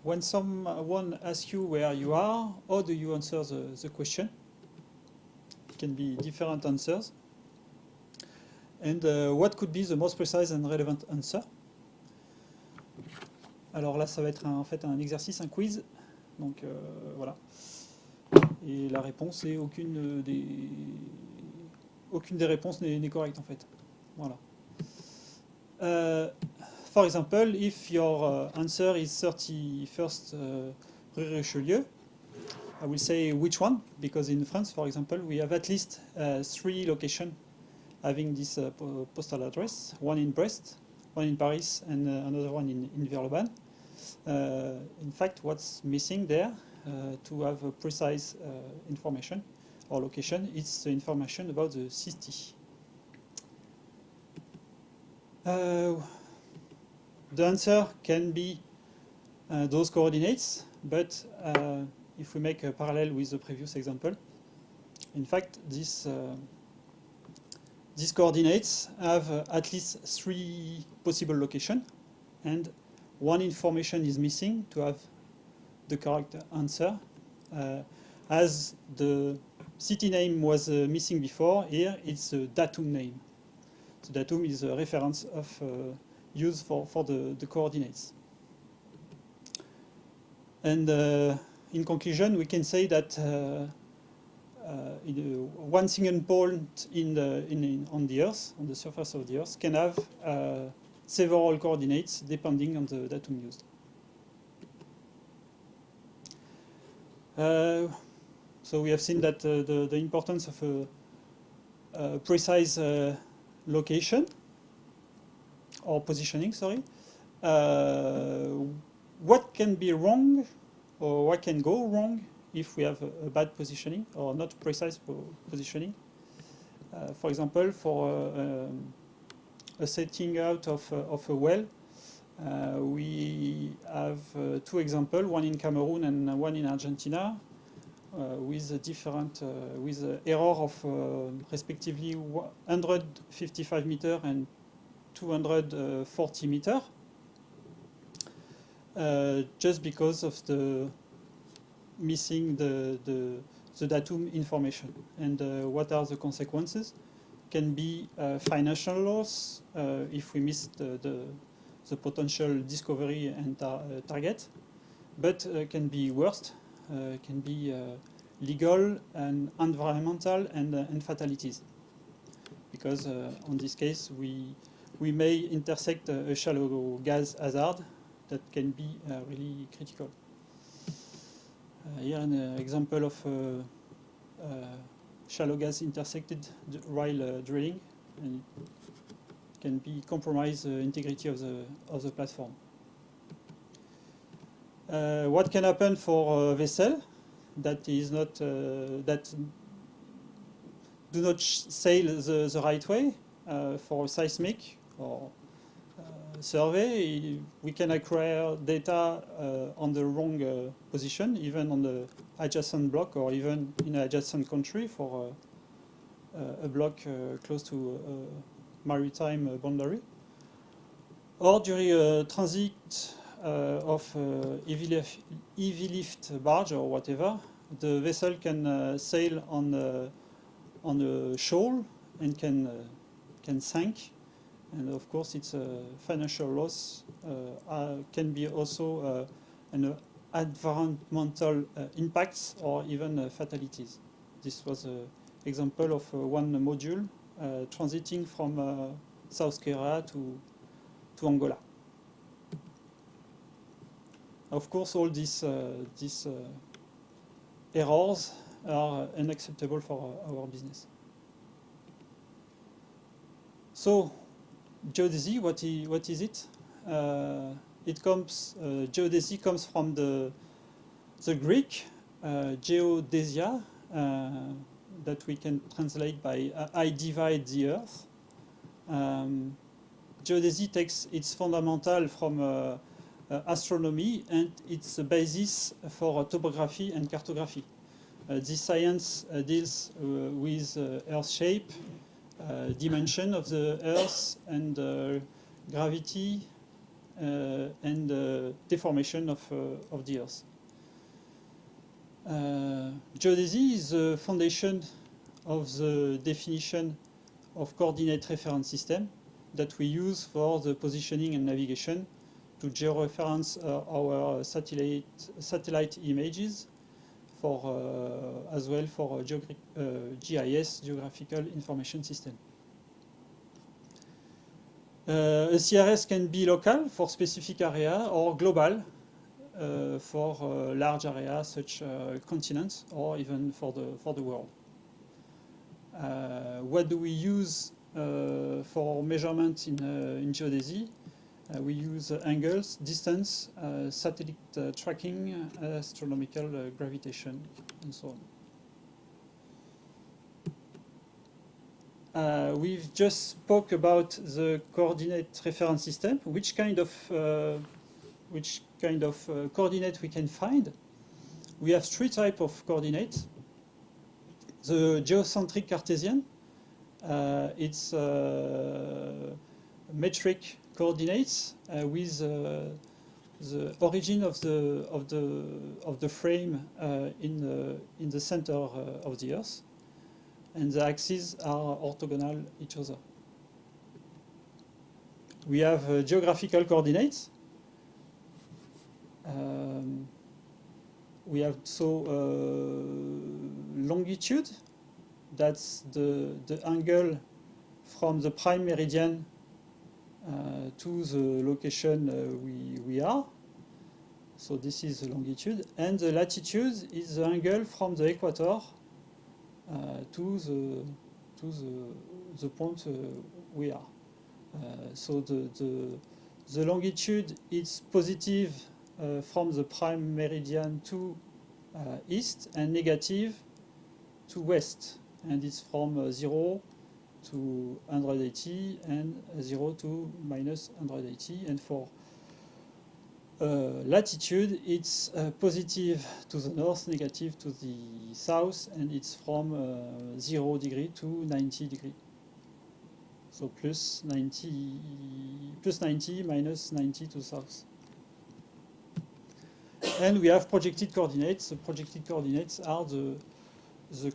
when someone asks you where you are, how do you answer the question? It can be different answers. And what could be the most precise and relevant answer? Alors là, ça va être en fait un exercice, un quiz. Donc voilà. Et la réponse est aucune des réponses n'est correcte en fait. Voilà. For example, if your answer is 31st Rue Richelieu, I will say which one, because in France, for example, we have at least 3 locations having this postal address, one in Brest, one in Paris, and another one in Villeurbanne. In fact, what's missing there to have a precise information or location, it's the information about the city. The answer can be those coordinates, but if we make a parallel with the previous example, in fact, these coordinates have at least 3 possible locations, and one information is missing to have the correct answer. As the city name was missing before, here it's a datum name. The datum is a reference of used for the coordinates. And in conclusion, we can say that one single point on the Earth, on the surface of the Earth, can have several coordinates depending on the datum used. So we have seen that the importance of a precise location or positioning, sorry. What can be wrong or what can go wrong if we have a bad positioning or not precise positioning? For example, for a setting out of a well, we have 2 examples, one in Cameroon and one in Argentina, with a different, with an error of respectively 155 meters and 240 meters, just because of the missing the datum information. And what are the consequences? Can be financial loss if we miss the potential discovery and target, but can be worst, can be legal and environmental and fatalities. Because on this case, we may intersect a shallow gas hazard that can be really critical. Here an example of shallow gas intersected while drilling, and it can be compromise the integrity of the platform. What can happen for a vessel that is not that do not sail the right way for seismic or survey? We can acquire data on the wrong position, even on the adjacent block or even in an adjacent country for a block close to a maritime boundary. Or during a transit of heavy lift barge or whatever, the vessel can sail on a shoal and can sink. And of course, it's a financial loss. Can be also an environmental impacts or even fatalities. This was an example of one module transiting from South Korea to Angola. Of course, all these errors are unacceptable for our business. So, geodesy, what is it? Geodesy comes from the Greek geodesia, that we can translate by I divide the earth. Geodesy takes its fundamental from astronomy, and it's a basis for topography and cartography. This science deals with Earth shape, dimension of the Earth, and gravity, and deformation of the Earth. Geodesy is the foundation of the definition of coordinate reference system that we use for the positioning and navigation to georeference our satellite images, for as well for GIS, Geographical Information System. A CRS can be local for specific area or global for large areas such continents or even for the world. What do we use for measurement in geodesy? We use angles, distance, satellite tracking, astronomical gravitation, and so on. We've just spoke about the coordinate reference system. Which kind of coordinate we can find? We have three types of coordinates. The geocentric Cartesian, it's metric coordinates with the origin of the frame in the center of the Earth, and the axes are orthogonal each other. We have geographical coordinates. We have longitude. That's the angle from the prime meridian to the location we are. So this is the longitude, and the latitude is the angle from the equator to the point we are. So the longitude is positive from the prime meridian to east and negative to west, and it's from 0 to 180 and 0 to minus 180. And for latitude, it's positive to the north, negative to the south, and it's from 0 degree to 90 degree. So plus 90, minus 90 to south. And we have projected coordinates. The projected coordinates are the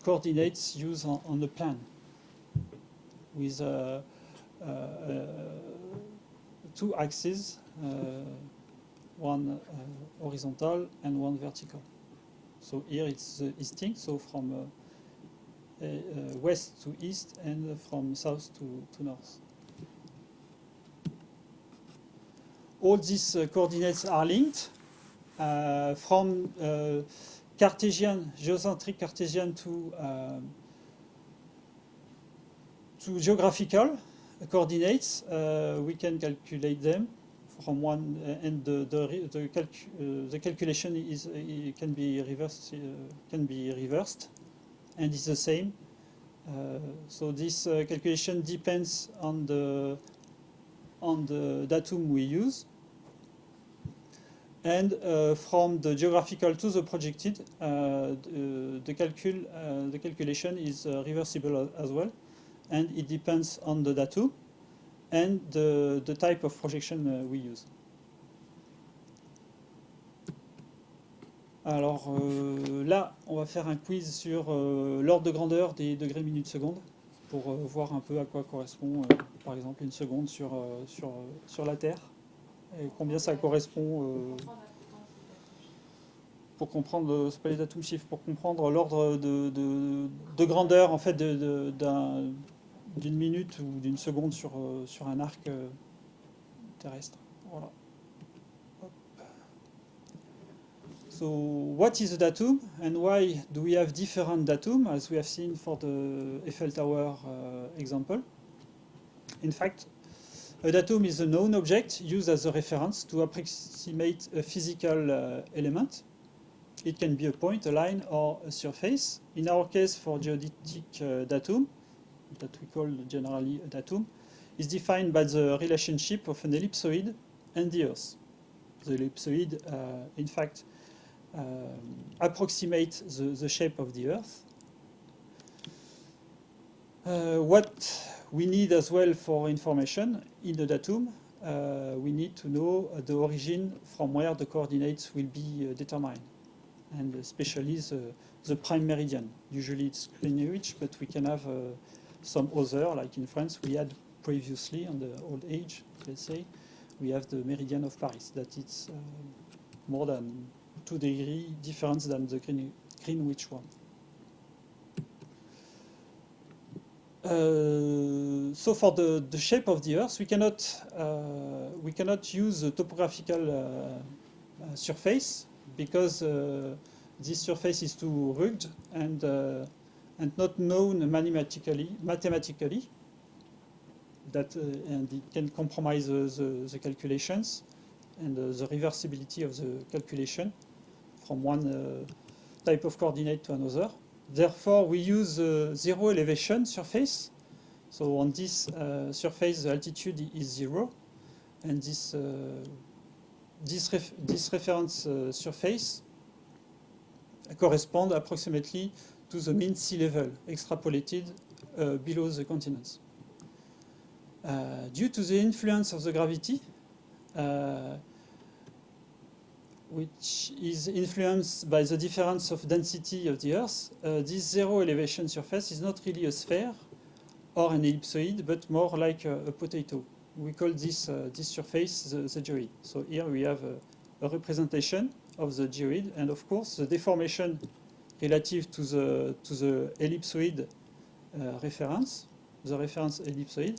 coordinates used on the plan, with two axes, one horizontal and one vertical. So here it's the easting, so from west to east and from south to north. All these coordinates are linked from Cartesian, geocentric Cartesian to geographical coordinates. We can calculate them from one, and the calculation can be reversed, and is the same. So this calculation depends on the datum we use. And from the geographical to the projected, the calculation is reversible as well, and it depends on the datum and the type of projection we use. Alors là, on va faire un quiz sur l'ordre de grandeur des degrés minutes secondes pour voir un peu à quoi correspond, par exemple, une seconde sur la Terre. Et combien ça correspond pour comprendre, c'est pas les datum chiffres, pour comprendre l'ordre de grandeur en fait d'une minute ou d'une seconde sur un arc terrestre. Voilà. Hop. So what is a datum and why do we have different datum, as we have seen for the Eiffel Tower example? In fact, a datum is a known object used as a reference to approximate a physical element. It can be a point, a line, or a surface. In our case, for geodetic datum, that we call generally a datum, is defined by the relationship of an ellipsoid and the Earth. The ellipsoid, in fact, approximates the shape of the Earth. What we need as well for information in the datum we need to know the origin from where the coordinates will be determined, and especially the prime meridian. Usually it's Greenwich, but we can have some other, like in France, we had previously on the old age, let's say, we have the meridian of Paris, that it's more than 2 degrees difference than the Greenwich one. So for the shape of the Earth, we cannot use the topographical surface, because this surface is too rugged and not known mathematically. That and it can compromise the calculations and the reversibility of the calculation from one type of coordinate to another. Therefore, we use zero elevation surface. So on this surface, the altitude is 0, and this reference surface corresponds approximately to the mean sea level extrapolated below the continents. Due to the influence of the gravity, which is influenced by the difference of density of the Earth, this zero elevation surface is not really a sphere or an ellipsoid, but more like a potato. We call this surface the geoid. So here we have a representation of the geoid, and of course the deformation relative to the ellipsoid reference, the reference ellipsoid.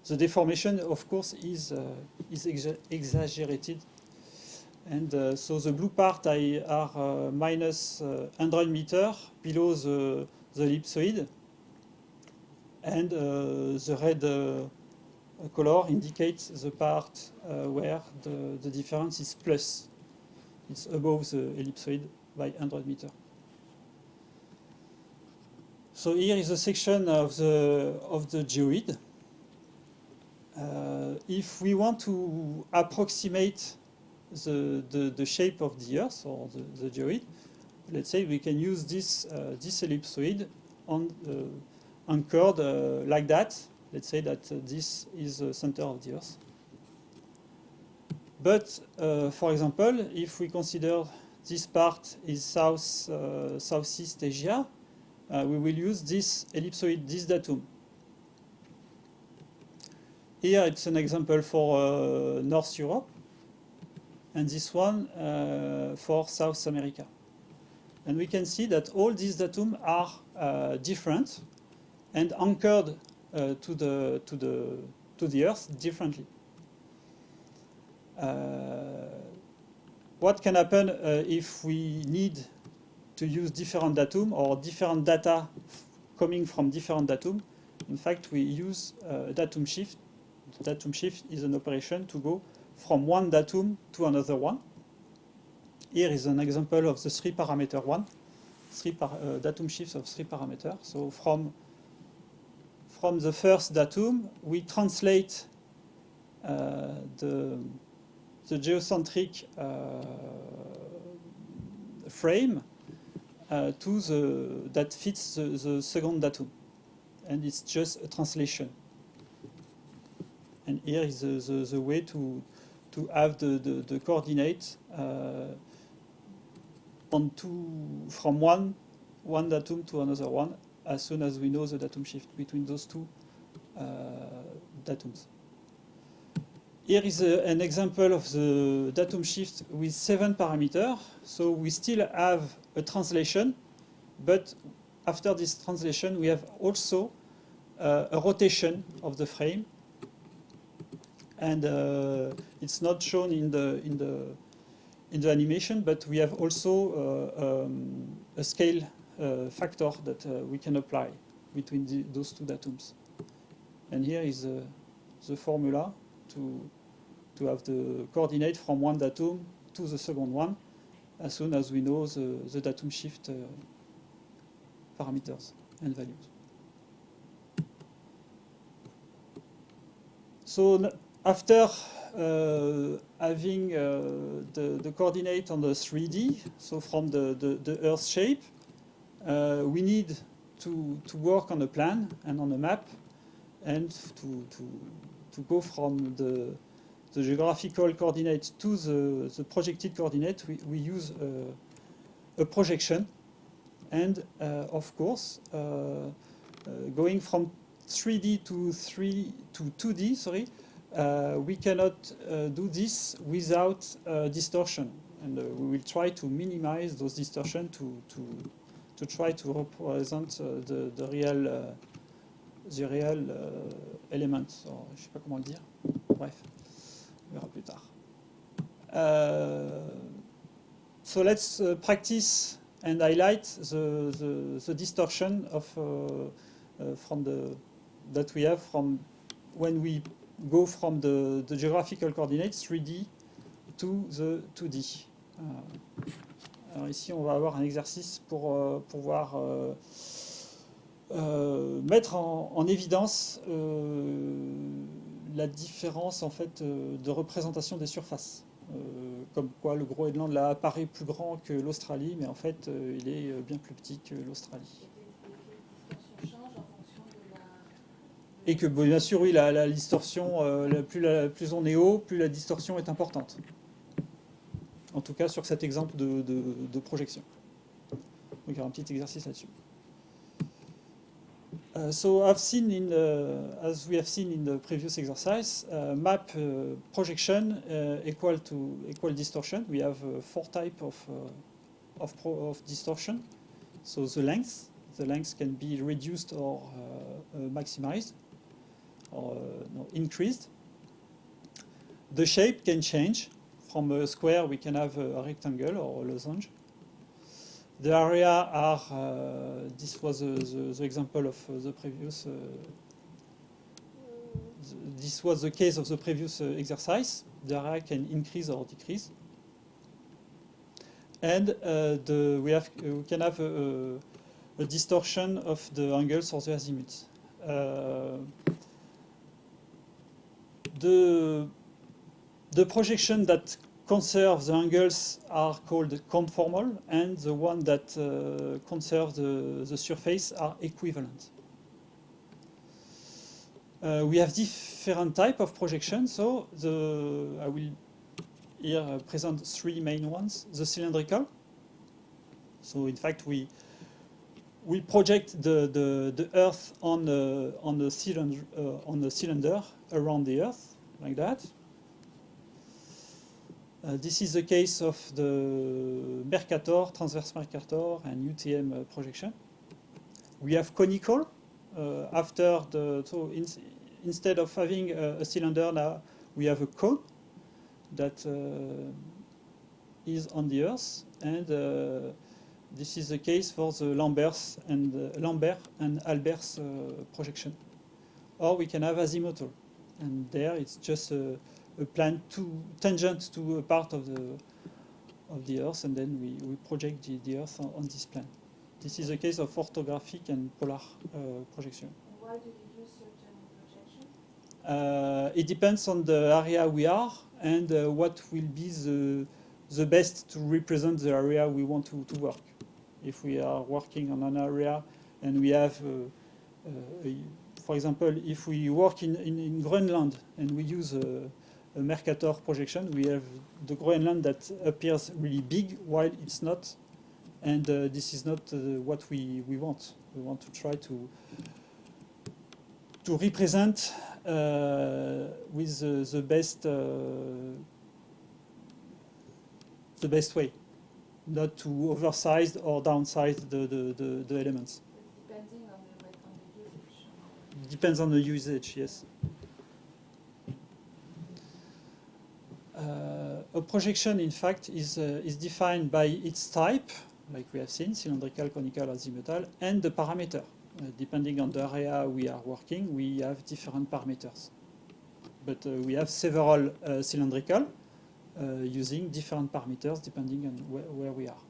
The deformation, of course, is exaggerated, and so the blue part are minus 100 meters below the ellipsoid, and the red color indicates the part where the difference is plus. It's above the ellipsoid by 100 meters. So here is a section of the geoid. If we want to approximate the shape of the Earth or the geoid, let's say we can use this ellipsoid anchored like that. Let's say that this is the center of the Earth. But for example, if we consider this part is Southeast Asia, we will use this ellipsoid, this datum. Here it's an example for North Europe, and this one for South America. And we can see that all these datum are different and anchored to the Earth differently. What can happen if we need to use different datum or different data coming from different datum? In fact, we use datum shift. Datum shift is an operation to go from one datum to another one. Here is an example of the 3-parameter one, datum shifts of 3 parameters. So from the first datum, we translate the geocentric frame that fits the second datum, and it's just a translation. And here is the way to have the coordinate from one datum to another one, as soon as we know the datum shift between those two datums. Here is an example of the datum shift with 7 parameters. So we still have a translation, but after this translation, we have also a rotation of the frame, and it's not shown in the animation, but we have also a scale factor that we can apply between those two datums. And here is the formula to have the coordinate from one datum to the second one, as soon as we know the datum shift parameters and values. So after having the coordinate on the 3D, so from the Earth shape, we need to work on a plan and on a map, and to go from the geographical coordinate to the projected coordinate, we use a projection. And of course, going from 3D to 2D, sorry, we cannot do this without distortion. And we will try to minimize those distortions to try to represent the real elements. Je ne sais pas comment le dire. Bref, on verra plus tard. So let's practice and highlight the distortion of that we have from when we go from the geographical coordinates 3D to the 2D. Alors ici, on va avoir un exercice pour pouvoir mettre en évidence la différence en fait de représentation des surfaces. Comme quoi le Groenland là apparaît plus grand que l'Australie, mais en fait il est bien plus petit que l'Australie. Et que bien sûr, oui, la distorsion, plus on est haut, plus la distorsion est importante. En tout cas sur cet exemple de projection. Donc il y aura un petit exercice là-dessus. So I've seen as we have seen in the previous exercise, map projection equal distortion. We have 4 types of distortion. So the length can be reduced or maximized or increased. The shape can change. From a square, we can have a rectangle or a losange. The area are, this was the example of the previous, this was the case of the previous exercise. The area can increase or decrease. And we can have a distortion of the angles or the azimuths. The projection that conserve the angles are called conformal, and the one that conserve the surface are equivalent. We have different types of projections, so I will here present 3 main ones. The cylindrical. So in fact we project the Earth on a cylinder around the Earth, like that. This is the case of the Mercator, transverse Mercator, and UTM projection. We have conical. Instead of having a cylinder now, we have a cone that is on the Earth, and this is the case for the Lambert and Albers projection. Or we can have azimuthal, and there it's just a plan tangent to a part of the Earth, and then we project the Earth on this plan. This is the case of orthographic and polar projection. Why do you use certain projection? It depends on the area we are and what will be the best to represent the area we want to work. If we are working on an area and we have, for example, if we work in Greenland and we use a Mercator projection, we have the Groenland that appears really big while it's not, and this is not what we want. We want to try to represent with the best way, not to oversize or downsize the elements. Depending on the usage. Depends on the usage, yes. A projection, in fact, is defined by its type, like we have seen, cylindrical, conical, azimuthal, and the parameter. Depending on the area we are working, we have different parameters. But we have several cylindrical using different parameters depending on where we are.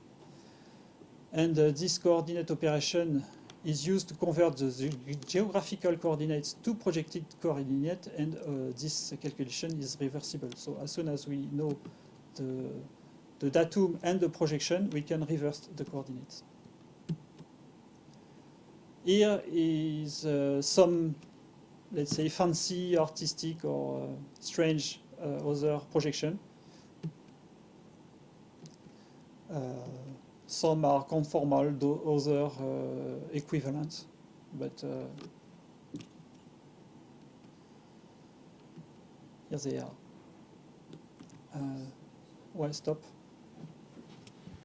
And this coordinate operation is used to convert the geographical coordinates to projected coordinate, and this calculation is reversible. So as soon as we know the datum and the projection, we can reverse the coordinates. Here is some let's say, fancy, artistic, or strange other projection. Some are conformal, other equivalent, but here they are. Well, stop.